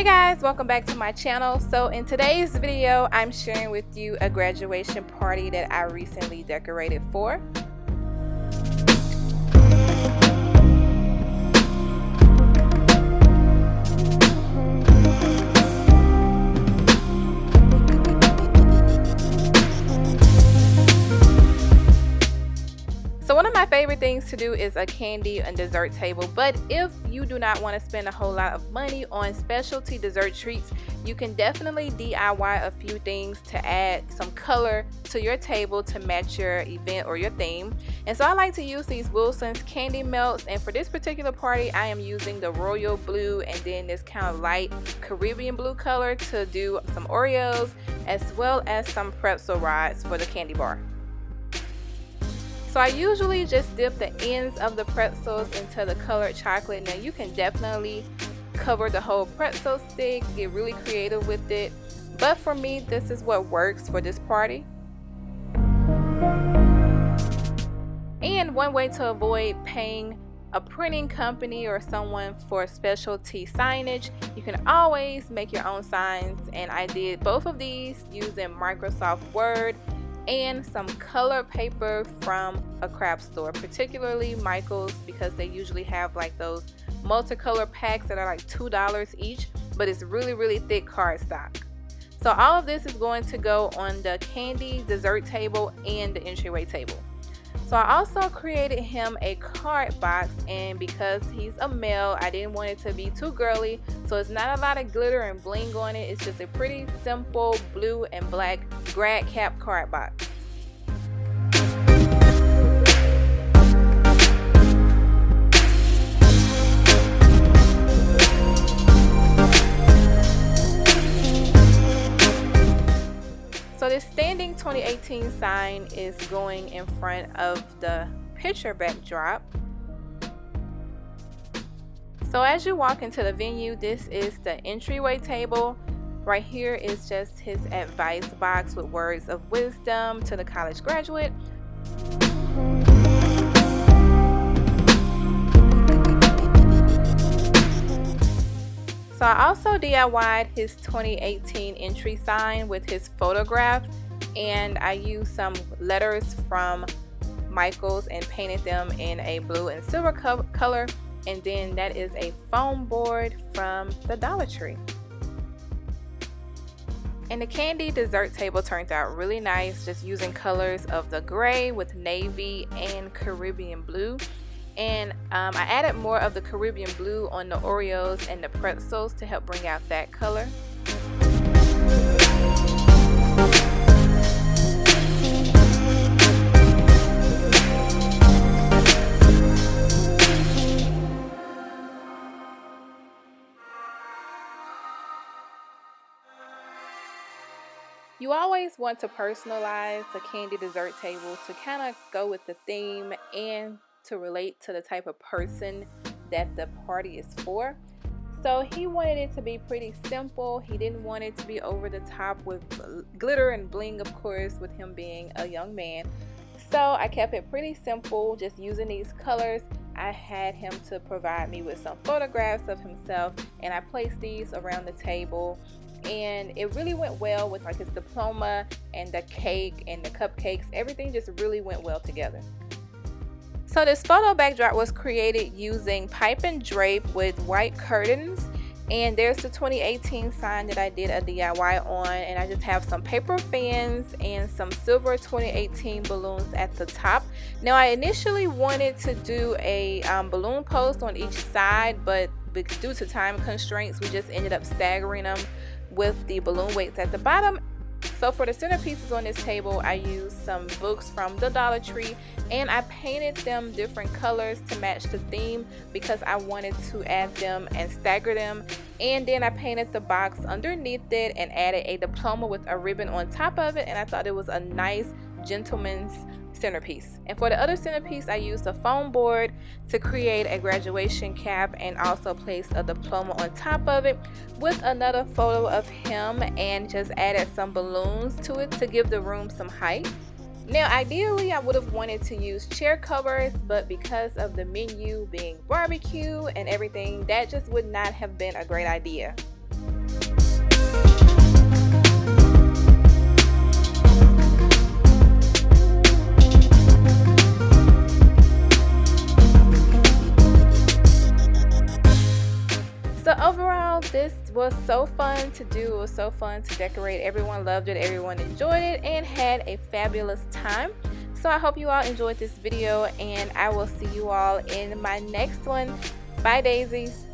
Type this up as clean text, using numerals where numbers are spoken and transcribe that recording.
Hey guys, welcome back to my channel. So in today's video, I'm sharing with you a graduation party that I recently decorated for. So one of my favorite things to do is a candy and dessert table, but if you do not want to spend a whole lot of money on specialty dessert treats, you can definitely DIY a few things to add some color to your table to match your event or your theme. And so I like to use these Wilson's candy melts, and for this particular party I am using the royal blue and then this kind of light Caribbean blue color to do some Oreos as well as some pretzel rods for the candy bar. So I usually just dip the ends of the pretzels into the colored chocolate. Now you can definitely cover the whole pretzel stick, get really creative with it, but for me this is what works for this party. And one way to avoid paying a printing company or someone for specialty signage, you can always make your own signs, and I did both of these using Microsoft Word and some color paper from a craft store, particularly Michael's, because they usually have like those multicolor packs that are like $2 each, but it's really thick cardstock. So all of this is going to go on the candy dessert table and the entryway table. So I also created him a card box, and because he's a male, I didn't want it to be too girly, so it's not a lot of glitter and bling on it. It's just a pretty simple blue and black grad cap card box. So this standing 2018 sign is going in front of the picture backdrop. So as you walk into the venue, this is the entryway table. Right here is just his advice box with words of wisdom to the college graduate. So I also DIY'd his 2018 entry sign with his photograph, and I used some letters from Michael's and painted them in a blue and silver color, and then that is a foam board from the Dollar Tree. And the candy dessert table turned out really nice, just using colors of the gray with navy and Caribbean blue. And I added more of the Caribbean blue on the Oreos and the pretzels to help bring out that color. You always want to personalize the candy dessert table to kind of go with the theme and to relate to the type of person that the party is for. So he wanted it to be pretty simple. He didn't want it to be over the top with glitter and bling, of course, with him being a young man. So I kept it pretty simple, just using these colors. I had him to provide me with some photographs of himself, and I placed these around the table, and it really went well with like his diploma and the cake and the cupcakes. Everything just really went well together. So this photo backdrop was created using pipe and drape with white curtains, and there's the 2018 sign that I did a DIY on, and I just have some paper fans and some silver 2018 balloons at the top. Now I initially wanted to do a balloon post on each side, but due to time constraints we just ended up staggering them with the balloon weights at the bottom. So for the centerpieces on this table, I used some books from the Dollar Tree, and I painted them different colors to match the theme because I wanted to add them and stagger them. And then I painted the box underneath it and added a diploma with a ribbon on top of it, and I thought it was a nice gentleman's centerpiece. And for the other centerpiece, I used a foam board to create a graduation cap and also placed a diploma on top of it with another photo of him, and just added some balloons to it to give the room some height. Now ideally I would have wanted to use chair covers, but because of the menu being barbecue and everything, that just would not have been a great idea. was so fun to do. It was so fun to decorate. Everyone loved it, everyone enjoyed it, and had a fabulous time. So I hope you all enjoyed this video, and I will see you all in my next one. Bye, daisies.